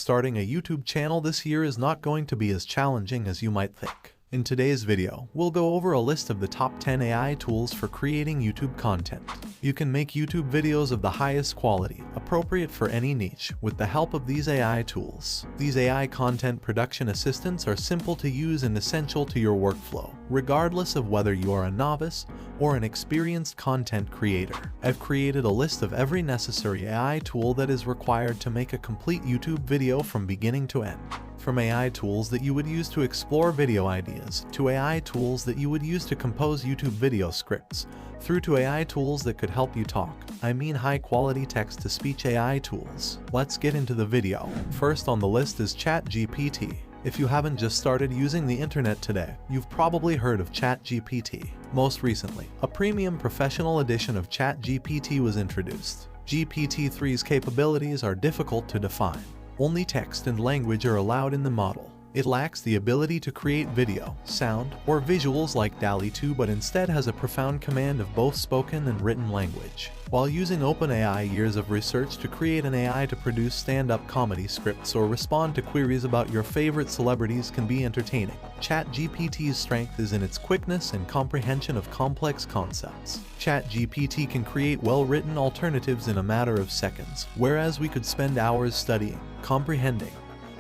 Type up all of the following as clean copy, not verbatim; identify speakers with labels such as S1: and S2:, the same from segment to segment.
S1: Starting a YouTube channel this year is not going to be as challenging as you might think. In today's video, we'll go over a list of the top 10 AI tools for creating YouTube content. You can make YouTube videos of the highest quality, appropriate for any niche, with the help of these AI tools. These AI content production assistants are simple to use and essential to your workflow, regardless of whether you are a novice or an experienced content creator. I've created a list of every necessary AI tool that is required to make a complete YouTube video from beginning to end. From AI tools that you would use to explore video ideas, to AI tools that you would use to compose YouTube video scripts, through to AI tools that could help you talk. I mean high-quality text-to-speech AI tools. Let's get into the video. First on the list is ChatGPT. If you haven't just started using the internet today, you've probably heard of ChatGPT. Most recently, a premium professional edition of ChatGPT was introduced. GPT-3's capabilities are difficult to define. Only text and language are allowed in the model. It lacks the ability to create video, sound, or visuals like DALL-E 2, but instead has a profound command of both spoken and written language. While using OpenAI years of research to create an AI to produce stand-up comedy scripts or respond to queries about your favorite celebrities can be entertaining, ChatGPT's strength is in its quickness and comprehension of complex concepts. ChatGPT can create well-written alternatives in a matter of seconds, whereas we could spend hours studying, comprehending,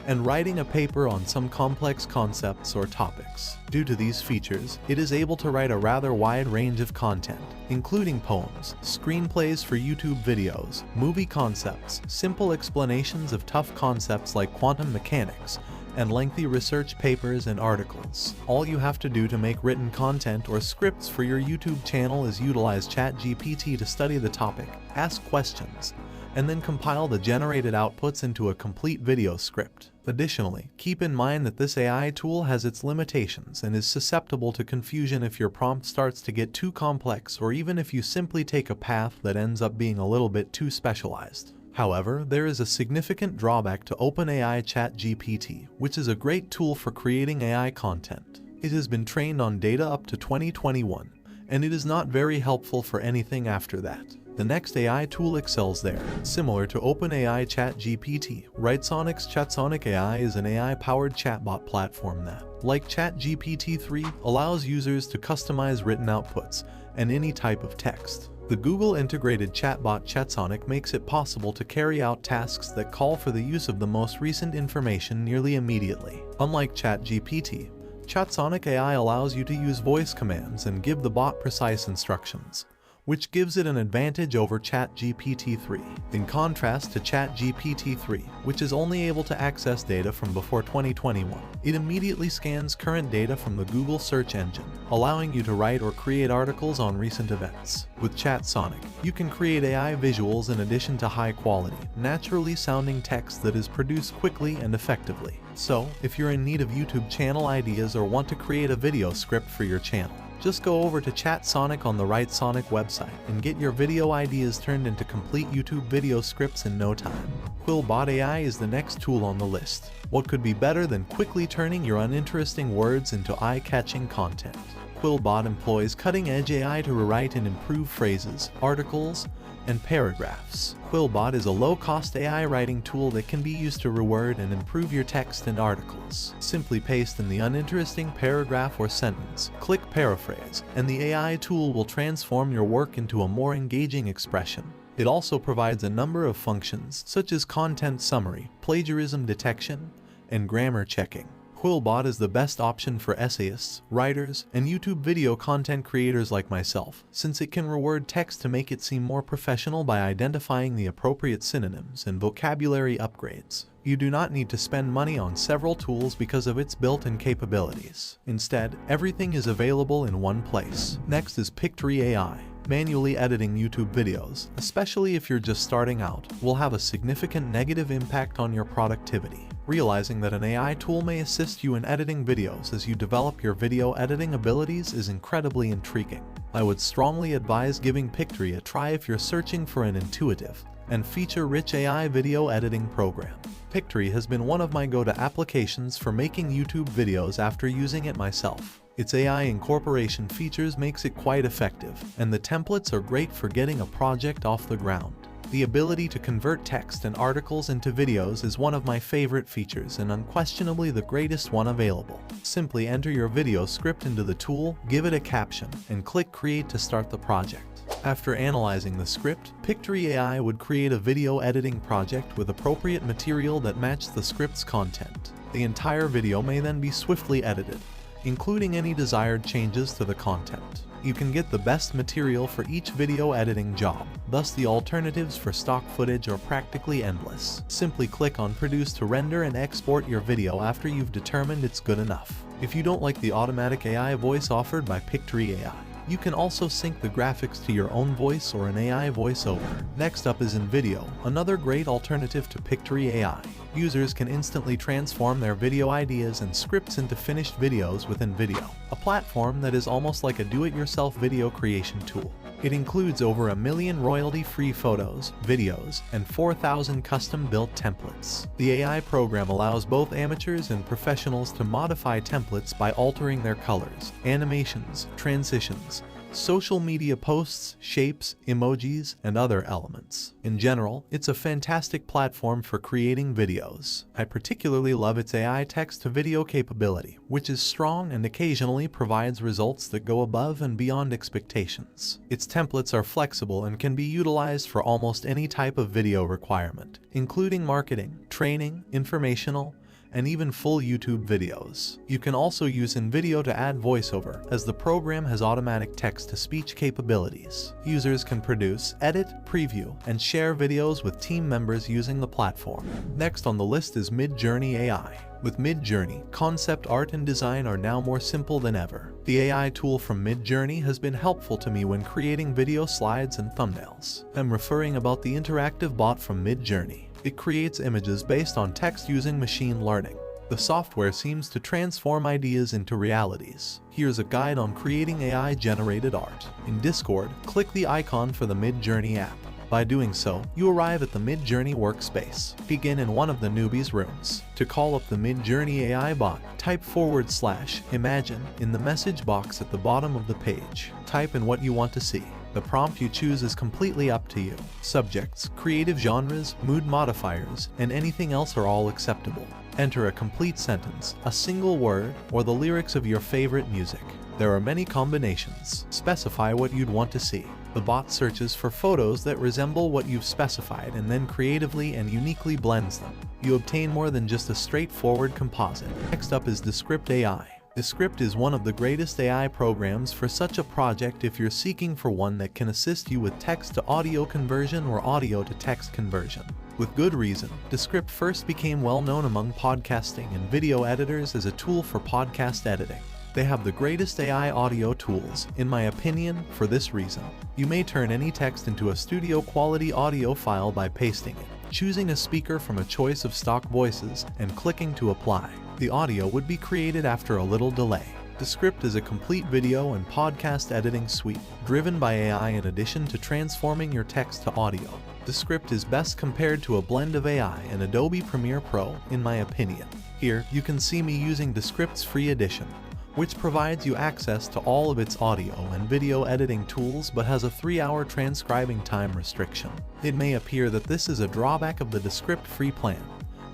S1: and writing a paper on some complex concepts or topics. Due to these features, it is able to write a rather wide range of content, including poems, screenplays for YouTube videos, movie concepts, simple explanations of tough concepts like quantum mechanics, and lengthy research papers and articles. All you have to do to make written content or scripts for your YouTube channel is utilize ChatGPT to study the topic, ask questions, and then compile the generated outputs into a complete video script. Additionally, keep in mind that this AI tool has its limitations and is susceptible to confusion if your prompt starts to get too complex or even if you simply take a path that ends up being a little bit too specialized. However, there is a significant drawback to OpenAI ChatGPT, which is a great tool for creating AI content. It has been trained on data up to 2021, and it is not very helpful for anything after that. The next AI tool excels there. Similar to OpenAI ChatGPT, Writesonic's Chatsonic AI is an AI-powered chatbot platform that, like ChatGPT-3, allows users to customize written outputs and any type of text. The Google-integrated chatbot Chatsonic makes it possible to carry out tasks that call for the use of the most recent information nearly immediately. Unlike ChatGPT, Chatsonic AI allows you to use voice commands and give the bot precise instructions, which gives it an advantage over ChatGPT-3. In contrast to ChatGPT-3, which is only able to access data from before 2021, it immediately scans current data from the Google search engine, allowing you to write or create articles on recent events. With Chatsonic, you can create AI visuals in addition to high-quality, naturally sounding text that is produced quickly and effectively. So, if you're in need of YouTube channel ideas or want to create a video script for your channel, just go over to Chatsonic on the Writesonic website and get your video ideas turned into complete YouTube video scripts in no time. Quillbot AI is the next tool on the list. What could be better than quickly turning your uninteresting words into eye-catching content? Quillbot employs cutting-edge AI to rewrite and improve phrases, articles, and paragraphs. Quillbot is a low-cost AI writing tool that can be used to reword and improve your text and articles. Simply paste in the uninteresting paragraph or sentence, click paraphrase, and the AI tool will transform your work into a more engaging expression. It also provides a number of functions, such as content summary, plagiarism detection, and grammar checking. Quillbot is the best option for essayists, writers, and YouTube video content creators like myself, since it can reword text to make it seem more professional by identifying the appropriate synonyms and vocabulary upgrades. You do not need to spend money on several tools because of its built-in capabilities. Instead, everything is available in one place. Next is Pictory AI. Manually editing YouTube videos, especially if you're just starting out, will have a significant negative impact on your productivity. Realizing that an AI tool may assist you in editing videos as you develop your video editing abilities is incredibly intriguing. I would strongly advise giving Pictory a try if you're searching for an intuitive and feature-rich AI video editing program. Pictory has been one of my go-to applications for making YouTube videos after using it myself. Its AI incorporation features makes it quite effective, and the templates are great for getting a project off the ground. The ability to convert text and articles into videos is one of my favorite features and unquestionably the greatest one available. Simply enter your video script into the tool, give it a caption, and click Create to start the project. After analyzing the script, Pictory AI would create a video editing project with appropriate material that matched the script's content. The entire video may then be swiftly edited, including any desired changes to the content. You can get the best material for each video editing job, thus the alternatives for stock footage are practically endless. Simply click on Produce to render and export your video after you've determined it's good enough. If you don't like the automatic AI voice offered by Pictory AI, you can also sync the graphics to your own voice or an AI voiceover. Next up is InVideo, another great alternative to Pictory AI. Users can instantly transform their video ideas and scripts into finished videos with InVideo, a platform that is almost like a do-it-yourself video creation tool. It includes over 1 million royalty-free photos, videos, and 4,000 custom-built templates. The AI program allows both amateurs and professionals to modify templates by altering their colors, animations, transitions, social media posts, shapes, emojis, and other elements. In general, it's a fantastic platform for creating videos. I particularly love its AI text-to-video capability, which is strong and occasionally provides results that go above and beyond expectations. Its templates are flexible and can be utilized for almost any type of video requirement, including marketing, training, informational, and even full YouTube videos. You can also use InVideo to add voiceover, as the program has automatic text-to-speech capabilities. Users can produce, edit, preview, and share videos with team members using the platform. Next on the list is Midjourney AI. With Midjourney, concept art and design are now more simple than ever. The AI tool from Midjourney has been helpful to me when creating video slides and thumbnails. I'm referring about the interactive bot from Midjourney. It creates images based on text using machine learning. The software seems to transform ideas into realities. Here's a guide on creating AI-generated art. In Discord, click the icon for the Midjourney app. By doing so, you arrive at the Midjourney workspace. Begin in one of the newbies' rooms. To call up the Midjourney AI bot, type /imagine in the message box at the bottom of the page. Type in what you want to see. The prompt you choose is completely up to you. Subjects, creative genres, mood modifiers, and anything else are all acceptable. Enter a complete sentence, a single word, or the lyrics of your favorite music. There are many combinations. Specify what you'd want to see. The bot searches for photos that resemble what you've specified and then creatively and uniquely blends them. You obtain more than just a straightforward composite. Next up is Descript AI. Descript is one of the greatest AI programs for such a project if you're seeking for one that can assist you with text-to-audio conversion or audio-to-text conversion. With good reason, Descript first became well known among podcasting and video editors as a tool for podcast editing. They have the greatest AI audio tools, in my opinion, for this reason. You may turn any text into a studio-quality audio file by pasting it, choosing a speaker from a choice of stock voices, and clicking to apply. The audio would be created after a little delay. Descript is a complete video and podcast editing suite, driven by AI in addition to transforming your text to audio. Descript is best compared to a blend of AI and Adobe Premiere Pro, in my opinion. Here, you can see me using Descript's free edition, which provides you access to all of its audio and video editing tools but has a 3-hour transcribing time restriction. It may appear that this is a drawback of the Descript free plan,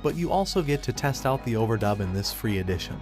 S1: but you also get to test out the overdub in this free edition,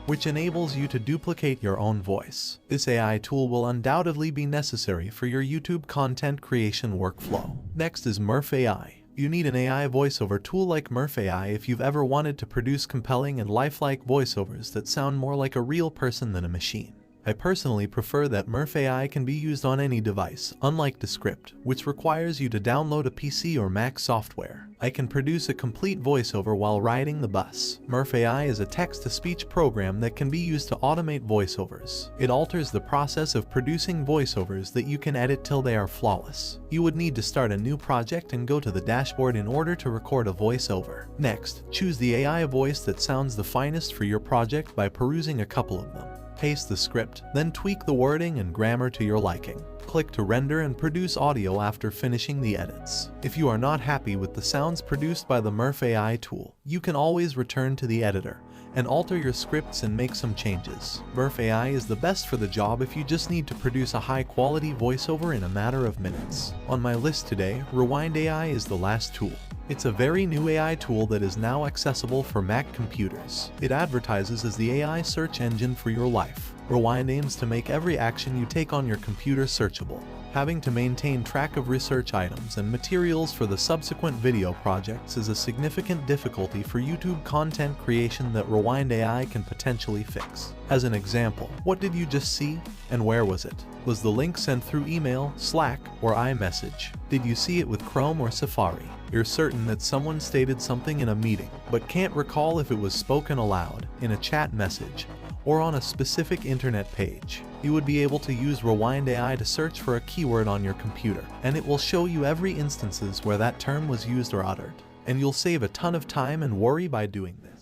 S1: which enables you to duplicate your own voice. This AI tool will undoubtedly be necessary for your YouTube content creation workflow. Next is Murf AI. You need an AI voiceover tool like Murf AI if you've ever wanted to produce compelling and lifelike voiceovers that sound more like a real person than a machine. I personally prefer that Murf AI can be used on any device, unlike Descript, which requires you to download a PC or Mac software. I can produce a complete voiceover while riding the bus. Murf AI is a text-to-speech program that can be used to automate voiceovers. It alters the process of producing voiceovers that you can edit till they are flawless. You would need to start a new project and go to the dashboard in order to record a voiceover. Next, choose the AI voice that sounds the finest for your project by perusing a couple of them. Paste the script, then tweak the wording and grammar to your liking. Click to render and produce audio after finishing the edits. If you are not happy with the sounds produced by the Murf AI tool, you can always return to the editor and alter your scripts and make some changes. Burf AI is the best for the job if you just need to produce a high-quality voiceover in a matter of minutes. On my list today, Rewind AI is the last tool. It's a very new AI tool that is now accessible for Mac computers. It advertises as the AI search engine for your life. Rewind aims to make every action you take on your computer searchable. Having to maintain track of research items and materials for the subsequent video projects is a significant difficulty for YouTube content creation that Rewind AI can potentially fix. As an example, what did you just see, and where was it? Was the link sent through email, Slack, or iMessage? Did you see it with Chrome or Safari? You're certain that someone stated something in a meeting, but can't recall if it was spoken aloud, in a chat message, or on a specific internet page. You would be able to use Rewind AI to search for a keyword on your computer, and it will show you every instances where that term was used or uttered. And you'll save a ton of time and worry by doing this.